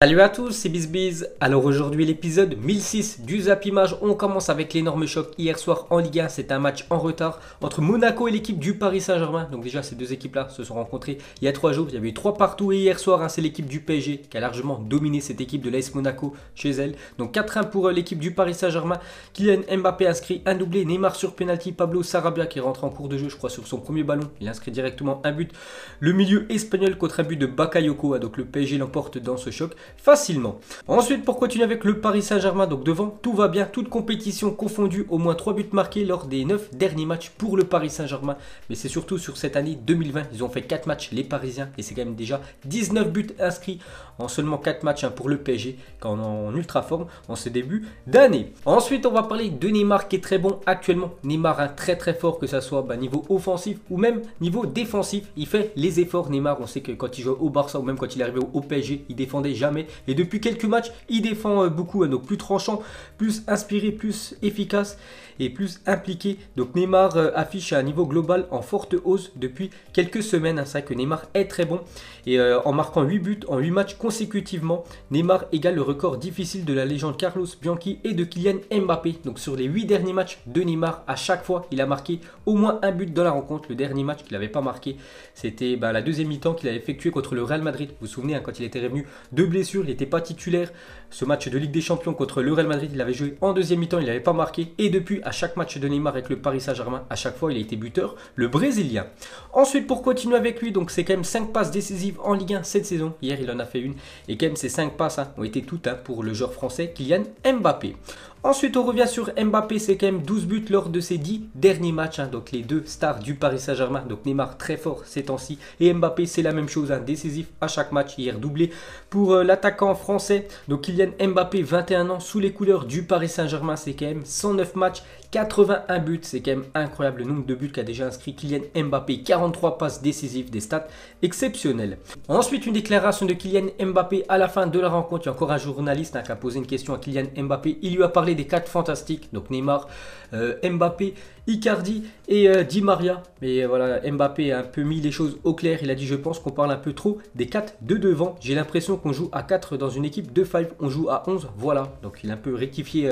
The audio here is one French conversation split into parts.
Salut à tous, c'est BizBiz. Alors aujourd'hui l'épisode 1006 du Zap Image. On commence avec l'énorme choc hier soir en Ligue 1. C'est un match en retard entre Monaco et l'équipe du Paris Saint-Germain. Donc déjà ces deux équipes-là se sont rencontrées il y a 3 jours. Il y avait eu 3 partout et hier soir c'est l'équipe du PSG qui a largement dominé cette équipe de l'AS Monaco chez elle. Donc 4-1 pour l'équipe du Paris Saint-Germain. Kylian Mbappé inscrit un doublé, Neymar sur penalty, Pablo Sarabia qui rentre en cours de jeu je crois sur son premier ballon. Il inscrit directement un but. Le milieu espagnol contre un but de Bakayoko. Donc le PSG l'emporte dans ce choc facilement. Ensuite, pour continuer avec le Paris Saint-Germain, donc devant, tout va bien, toute compétition confondue, au moins 3 buts marqués lors des 9 derniers matchs pour le Paris Saint-Germain. Mais c'est surtout sur cette année 2020, ils ont fait 4 matchs les Parisiens et c'est quand même déjà 19 buts inscrits en seulement 4 matchs pour le PSG, quand on est en ultra forme en ce début d'année. Ensuite, on va parler de Neymar qui est très bon actuellement. Neymar très fort, que ça soit niveau offensif ou même niveau défensif. Il fait les efforts. Neymar, on sait que quand il joue au Barça ou même quand il est arrivé au PSG, il défendait jamais. Et depuis quelques matchs, il défend beaucoup, donc plus tranchant, plus inspiré, plus efficace et plus impliqué. Donc Neymar affiche un niveau global en forte hausse depuis quelques semaines. C'est vrai que Neymar est très bon et en marquant 8 buts en 8 matchs consécutivement, Neymar égale le record difficile de la légende Carlos Bianchi et de Kylian Mbappé. Donc sur les 8 derniers matchs de Neymar, à chaque fois, il a marqué au moins un but dans la rencontre. Le dernier match qu'il n'avait pas marqué, c'était la deuxième mi-temps qu'il avait effectué contre le Real Madrid. Vous vous souvenez, quand il était revenu de blessure, il n'était pas titulaire. Ce match de Ligue des Champions contre le Real Madrid, il avait joué en deuxième mi-temps, il n'avait pas marqué. Et depuis, à chaque match de Neymar avec le Paris Saint-Germain, à chaque fois, il a été buteur, le Brésilien. Ensuite, pour continuer avec lui, donc c'est quand même 5 passes décisives en Ligue 1 cette saison. Hier, il en a fait une. Et quand même, ces 5 passes ont été toutes pour le joueur français Kylian Mbappé. Ensuite, on revient sur Mbappé, c'est quand même 12 buts lors de ses 10 derniers matchs. Donc les deux stars du Paris Saint-Germain, donc Neymar très fort ces temps-ci. Et Mbappé, c'est la même chose, décisif à chaque match. Hier, doublé pour l'attaquant français. Donc Kylian Mbappé, 21 ans, sous les couleurs du Paris Saint-Germain, c'est quand même 109 matchs, 81 buts. C'est quand même incroyable le nombre de buts qu'a déjà inscrit Kylian Mbappé. 43 passes décisives, des stats exceptionnelles. Ensuite, une déclaration de Kylian Mbappé à la fin de la rencontre. Il y a encore un journaliste qui a posé une question à Kylian Mbappé. Il lui a parlé des 4 fantastiques, donc Neymar, Mbappé, Icardi et Di Maria. Mais voilà, Mbappé a un peu mis les choses au clair. Il a dit: je pense qu'on parle un peu trop des 4 de devant. J'ai l'impression qu'on joue à 4 dans une équipe de 5. On joue à 11. Voilà, donc il a un peu rectifié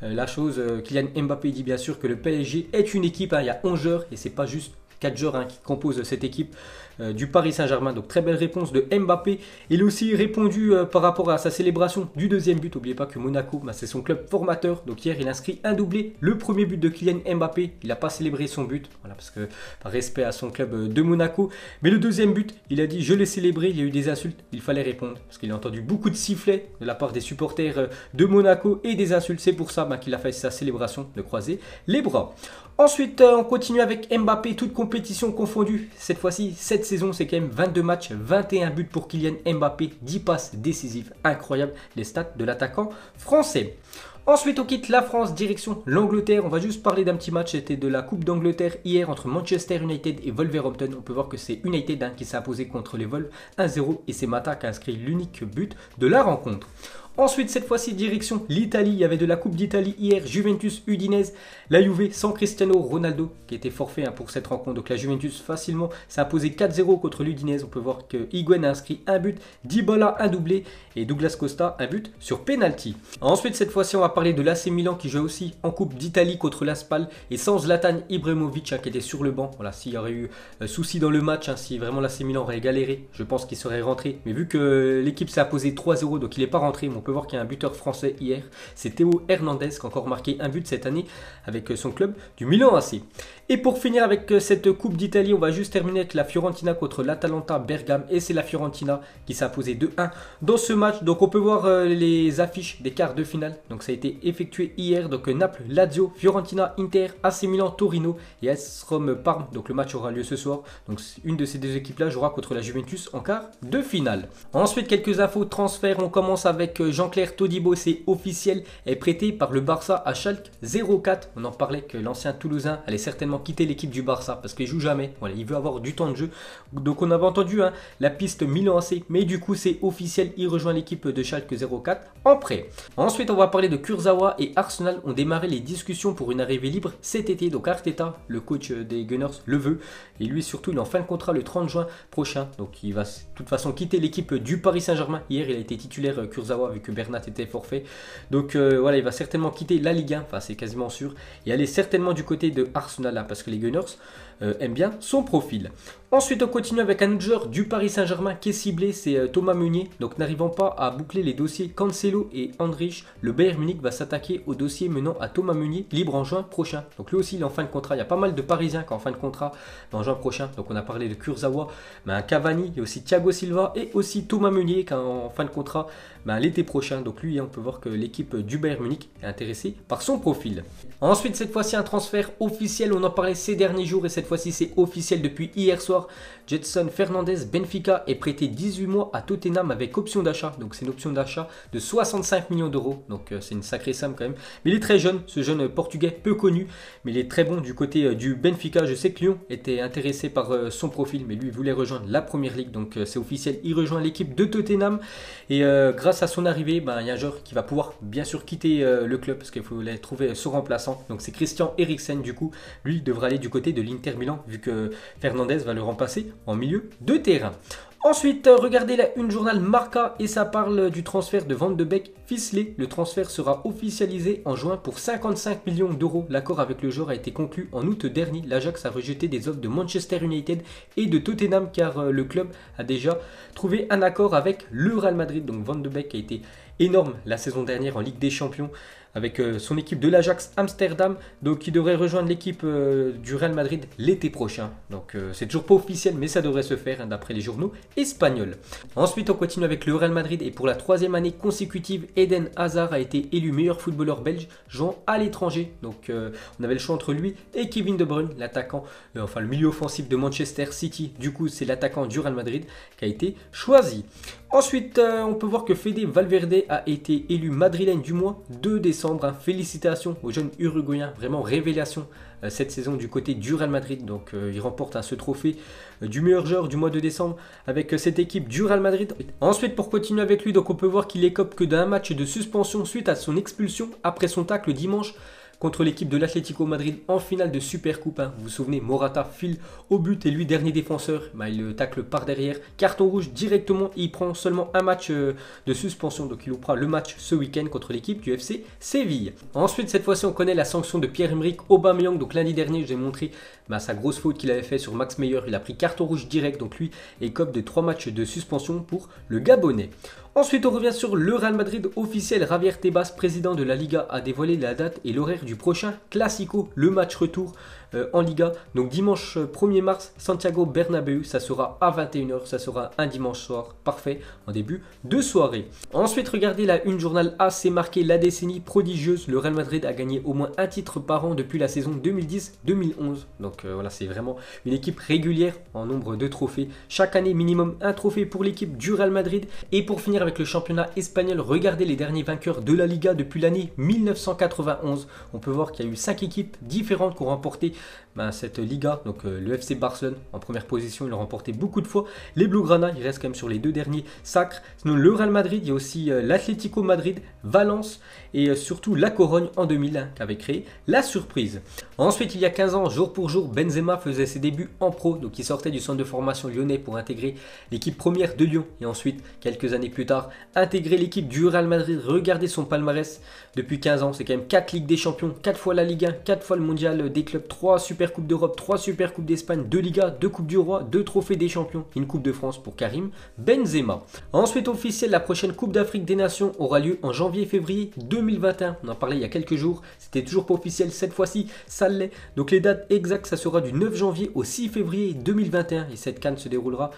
la chose. Kylian Mbappé dit bien sûr que le PSG est une équipe. Il y a 11 joueurs et c'est pas juste 4 joueurs qui composent cette équipe du Paris Saint-Germain. Donc très belle réponse de Mbappé. Il a aussi répondu par rapport à sa célébration du deuxième but. N'oubliez pas que Monaco, c'est son club formateur. Donc hier, il inscrit un doublé. Le premier but de Kylian Mbappé, il n'a pas célébré son but. Voilà, parce que par respect à son club de Monaco. Mais le deuxième but, il a dit: je l'ai célébré. Il y a eu des insultes. Il fallait répondre. Parce qu'il a entendu beaucoup de sifflets de la part des supporters de Monaco et des insultes. C'est pour ça qu'il a fait sa célébration de croiser les bras. Ensuite, on continue avec Mbappé, toute compétition confondue. Cette fois-ci, cette saison, c'est quand même 22 matchs, 21 buts pour Kylian Mbappé, 10 passes décisives. Incroyable les stats de l'attaquant français. Ensuite, on quitte la France, direction l'Angleterre. On va juste parler d'un petit match. C'était de la Coupe d'Angleterre hier entre Manchester United et Wolverhampton. On peut voir que c'est United qui s'est imposé contre les Wolves 1-0 et c'est Mata qui a inscrit l'unique but de la rencontre. Ensuite, cette fois-ci, direction l'Italie. Il y avait de la Coupe d'Italie hier, Juventus Udinese. La Juve sans Cristiano Ronaldo qui était forfait pour cette rencontre. Donc la Juventus facilement s'est imposé 4-0 contre l'Udinese. On peut voir que Higuain a inscrit un but, Dybala un doublé et Douglas Costa un but sur penalty. Ensuite, cette fois-ci, on va parler de l'AC Milan qui joue aussi en Coupe d'Italie contre l'Aspal et sans Zlatan Ibrahimovic qui était sur le banc. Voilà, s'il y aurait eu souci dans le match, si vraiment l'AC Milan aurait galéré, je pense qu'il serait rentré. Mais vu que l'équipe s'est imposée 3-0, donc il n'est pas rentré. On peut voir qu'il y a un buteur français hier, c'est Théo Hernandez qui a encore marqué un but cette année avec son club du Milan AC. Et pour finir avec cette Coupe d'Italie, on va juste terminer avec la Fiorentina contre l'Atalanta Bergame et c'est la Fiorentina qui s'est imposée 2-1 dans ce match. Donc on peut voir les affiches des quarts de finale. Donc ça a été effectué hier. Donc Naples, Lazio, Fiorentina, Inter, AC Milan, Torino et AS Rome Parme. Donc le match aura lieu ce soir. Donc une de ces deux équipes-là jouera contre la Juventus en quart de finale. Ensuite, quelques infos de transfert. On commence avec Jean-Claire Todibo, c'est officiel, est prêté par le Barça à Schalke 04. On en parlait que l'ancien Toulousain allait certainement certainement quitter l'équipe du Barça parce qu'il joue jamais. Voilà, il veut avoir du temps de jeu. Donc on avait entendu hein, la piste Milan AC, mais du coup c'est officiel, il rejoint l'équipe de Schalke 04 en prêt. Ensuite on va parler de Kurzawa et Arsenal ont démarré les discussions pour une arrivée libre cet été. Donc Arteta, le coach des Gunners, le veut. Et lui surtout il est en fin de contrat le 30 juin prochain. Donc il va de toute façon quitter l'équipe du Paris Saint-Germain. Hier il a été titulaire Kurzawa vu que Bernat était forfait. Donc voilà, il va certainement quitter la Ligue 1, enfin c'est quasiment sûr. Et aller certainement du côté de Arsenal là, parce que les Gunners aiment bien son profil. Ensuite on continue avec un autre joueur du Paris Saint-Germain qui est ciblé, c'est Thomas Meunier. Donc n'arrivant pas à boucler les dossiers Cancelo et Andrich, le Bayern Munich va s'attaquer au dossier menant à Thomas Meunier libre en juin prochain. Donc lui aussi il est en fin de contrat, il y a pas mal de Parisiens qui sont en fin de contrat en juin prochain. Donc on a parlé de Kurzawa, Cavani, il y a aussi Thiago Silva et aussi Thomas Meunier qui est en fin de contrat l'été prochain. Donc lui on peut voir que l'équipe du Bayern Munich est intéressée par son profil. Ensuite cette fois-ci un transfert officiel, on en parlait ces derniers jours et cette fois-ci c'est officiel depuis hier soir. Jetson Fernandez Benfica est prêté 18 mois à Tottenham avec option d'achat. Donc c'est une option d'achat de 65 millions d'euros. Donc c'est une sacrée somme quand même. Mais il est très jeune, ce jeune portugais peu connu. Mais il est très bon du côté du Benfica. Je sais que Lyon était intéressé par son profil. Mais lui il voulait rejoindre la Première Ligue. Donc c'est officiel, il rejoint l'équipe de Tottenham. Et grâce à son arrivée, il y a un joueur qui va pouvoir bien sûr quitter le club. Parce qu'il faut trouver son remplaçant. Donc c'est Christian Eriksen du coup. Lui il devra aller du côté de l'Inter Milan. Vu que Fernandez va le remplacer en milieu de terrain. Ensuite, regardez la une journal Marca et ça parle du transfert de Van de Beek ficelé. Le transfert sera officialisé en juin pour 55 millions d'euros. L'accord avec le joueur a été conclu en août dernier. L'Ajax a rejeté des offres de Manchester United et de Tottenham car le club a déjà trouvé un accord avec le Real Madrid. Donc Van de Beek a été énorme la saison dernière en Ligue des Champions avec son équipe de l'Ajax Amsterdam, donc il devrait rejoindre l'équipe du Real Madrid l'été prochain. Donc c'est toujours pas officiel, mais ça devrait se faire hein, d'après les journaux espagnols. Ensuite on continue avec le Real Madrid et pour la 3e année consécutive, Eden Hazard a été élu meilleur footballeur belge jouant à l'étranger. Donc on avait le choix entre lui et Kevin De Bruyne, l'attaquant, enfin le milieu offensif de Manchester City. Du coup c'est l'attaquant du Real Madrid qui a été choisi. Ensuite, on peut voir que Fede Valverde a été élu madrilène du mois de décembre. Hein. Félicitations au jeune Uruguayen, vraiment révélation cette saison du côté du Real Madrid. Donc il remporte ce trophée du meilleur joueur du mois de décembre avec cette équipe du Real Madrid. Ensuite, pour continuer avec lui, donc on peut voir qu'il écope que d'un match de suspension suite à son expulsion après son tacle dimanche contre l'équipe de l'Atlético Madrid en finale de Supercoupe. Hein. Vous vous souvenez, Morata file au but et lui, dernier défenseur, il le tacle par derrière. Carton rouge directement, il prend seulement un match de suspension. Donc il loupera le match ce week-end contre l'équipe du FC Séville. Ensuite, cette fois-ci, on connaît la sanction de Pierre-Emerick Aubameyang. Donc lundi dernier, je vous ai montré sa grosse faute qu'il avait fait sur Max Meyer. Il a pris carton rouge direct. Donc lui écope de 3 matchs de suspension pour le Gabonais. Ensuite, on revient sur le Real Madrid officiel. Javier Tebas, président de la Liga, a dévoilé la date et l'horaire du prochain Classico, le match retour en Liga. Donc dimanche 1er mars, Santiago Bernabéu, ça sera à 21 h, ça sera un dimanche soir, parfait, en début de soirée. Ensuite, regardez la une journal A, c'est marqué la décennie prodigieuse. Le Real Madrid a gagné au moins un titre par an depuis la saison 2010-2011. Donc voilà, c'est vraiment une équipe régulière en nombre de trophées. Chaque année, minimum un trophée pour l'équipe du Real Madrid. Et pour finir avec le championnat espagnol, regardez les derniers vainqueurs de la Liga depuis l'année 1991. On peut voir qu'il y a eu 5 équipes différentes qui ont remporté cette Liga. Donc le FC Barcelone en première position, il a remporté beaucoup de fois. Les Blaugrana, il reste quand même sur les 2 derniers sacres. Sinon le Real Madrid, il y a aussi l'Atlético Madrid, Valence et surtout la Corogne en 2001 qui avait créé la surprise. Ensuite, il y a 15 ans, jour pour jour, Benzema faisait ses débuts en pro. Donc il sortait du centre de formation lyonnais pour intégrer l'équipe première de Lyon. Et ensuite, quelques années plus tard, intégrer l'équipe du Real Madrid. Regardez son palmarès depuis 15 ans. C'est quand même 4 Ligues des Champions, 4 fois la Ligue 1, 4 fois le Mondial des clubs, 3 Super Coupes d'Europe, 3 Super Coupes d'Espagne, 2 Ligas, 2 Coupes du Roi, 2 Trophées des Champions, une Coupe de France pour Karim Benzema. Ensuite, officiel, la prochaine Coupe d'Afrique des Nations aura lieu en janvier-février 2021. On en parlait il y a quelques jours. C'était toujours pas officiel. Cette fois-ci, ça l'est. Donc les dates exactes, ça sera du 9 janvier au 6 février 2021. Et cette CAN se déroulera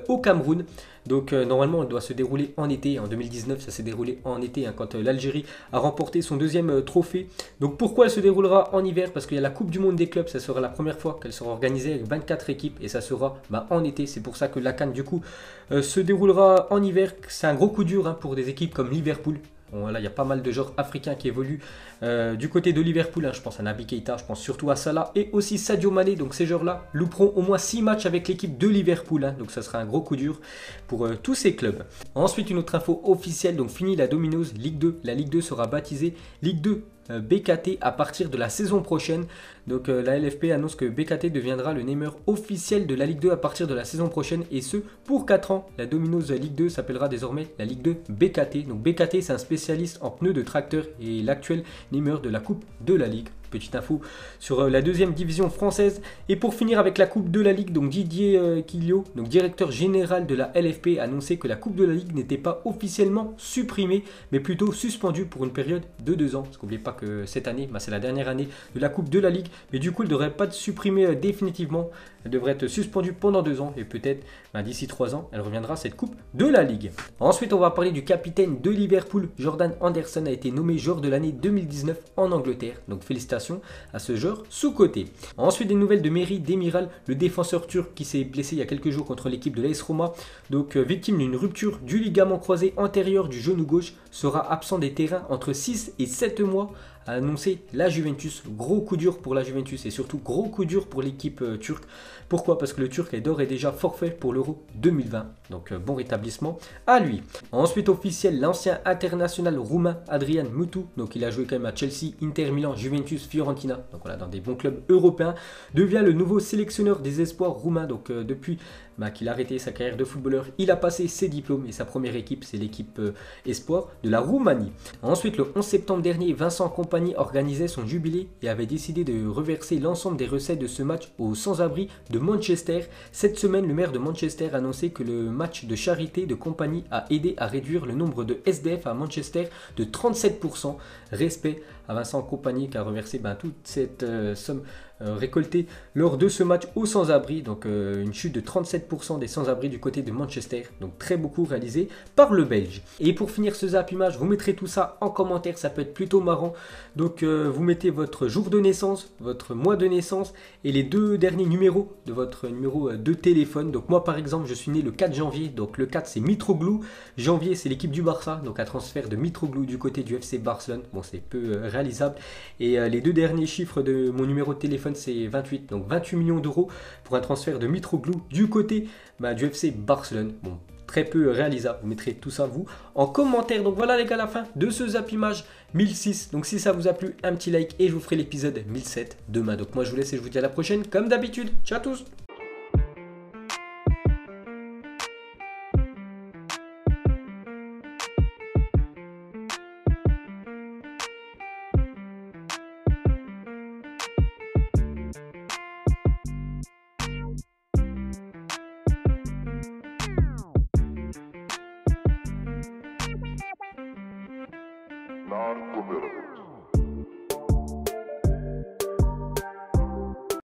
au Cameroun. Donc normalement, elle doit se dérouler en été. En 2019, ça s'est déroulé en été quand l'Algérie a remporté son 2e trophée. Donc pourquoi elle se déroulera en hiver? Parce qu'il y a la Coupe du Monde des clubs. Ça sera la première fois qu'elle sera organisée avec 24 équipes. Et ça sera en été. C'est pour ça que la CAN du coup se déroulera en hiver. C'est un gros coup dur pour des équipes comme Liverpool. Bon, là, il y a pas mal de joueurs africains qui évoluent du côté de Liverpool. Hein. Je pense à Naby Keita, je pense surtout à Salah et aussi Sadio Mané. Donc ces joueurs-là louperont au moins 6 matchs avec l'équipe de Liverpool. Hein. Donc ça sera un gros coup dur pour tous ces clubs. Ensuite, une autre info officielle. Donc fini la Domino's Ligue 2. La Ligue 2 sera baptisée Ligue 2 BKT à partir de la saison prochaine. Donc la LFP annonce que BKT deviendra le Neymar officiel de la Ligue 2 à partir de la saison prochaine et ce pour 4 ans. La Domino's Ligue 2 s'appellera désormais la Ligue 2 BKT. Donc BKT c'est un spécialiste en pneus de tracteur et l'actuel Neymar de la Coupe de la Ligue. Petite info sur la deuxième division française. Et pour finir avec la Coupe de la Ligue, donc Didier Quillot, donc directeur général de la LFP, a annoncé que la Coupe de la Ligue n'était pas officiellement supprimée, mais plutôt suspendue pour une période de 2 ans. Parce n'oubliez pas que cette année, c'est la dernière année de la Coupe de la Ligue, mais du coup, elle ne devrait pas être supprimée définitivement. Elle devrait être suspendue pendant 2 ans et peut-être d'ici 3 ans, elle reviendra cette Coupe de la Ligue. Ensuite, on va parler du capitaine de Liverpool. Jordan Henderson a été nommé joueur de l'année 2019 en Angleterre. Donc félicitations à ce joueur sous-coté. Ensuite, des nouvelles de Merih Demiral, le défenseur turc qui s'est blessé il y a quelques jours contre l'équipe de l'AS Roma. Donc victime d'une rupture du ligament croisé antérieur du genou gauche, sera absent des terrains entre 6 et 7 mois, a annoncé la Juventus. Gros coup dur pour la Juventus et surtout gros coup dur pour l'équipe turque. Pourquoi? Parce que le Turc est d'ores et déjà forfait pour l'Euro 2020. Donc bon rétablissement à lui. Ensuite officiel, l'ancien international roumain Adrian Mutu. Donc il a joué quand même à Chelsea, Inter Milan, Juventus, Fiorentina. Donc voilà, dans des bons clubs européens. Devient le nouveau sélectionneur des espoirs roumains. Donc depuis qu'il a arrêté sa carrière de footballeur, il a passé ses diplômes et sa première équipe, c'est l'équipe espoir de la Roumanie. Ensuite, le 11 septembre dernier, Vincent Kompany organisait son jubilé et avait décidé de reverser l'ensemble des recettes de ce match aux sans-abri de Manchester. Cette semaine, le maire de Manchester a annoncé que le match de charité de Kompany a aidé à réduire le nombre de SDF à Manchester de 37%. Respect à Vincent Kompany qui a reversé toute cette somme récoltée lors de ce match aux sans-abri. Donc une chute de 37% des sans-abri du côté de Manchester. Donc très beaucoup réalisé par le Belge. Et pour finir ce Zap Image, vous mettrez tout ça en commentaire, ça peut être plutôt marrant. Donc vous mettez votre jour de naissance, votre mois de naissance et les 2 derniers numéros de votre numéro de téléphone. Donc moi par exemple je suis né le 4 janvier, donc le 4 c'est Mitroglou, janvier c'est l'équipe du Barça, donc un transfert de Mitroglou du côté du FC Barcelone. Bon c'est peu réalisable. Et les 2 derniers chiffres de mon numéro de téléphone c'est 28, donc 28 millions d'euros pour un transfert de Mitroglou du côté du FC Barcelone. Bon, très peu réalisable, vous mettrez tout ça vous en commentaire. Donc voilà les gars, la fin de ce Zap Image 1006. Donc si ça vous a plu, un petit like et je vous ferai l'épisode 1007 demain. Donc moi je vous laisse et je vous dis à la prochaine comme d'habitude. Ciao à tous. Non-formidable.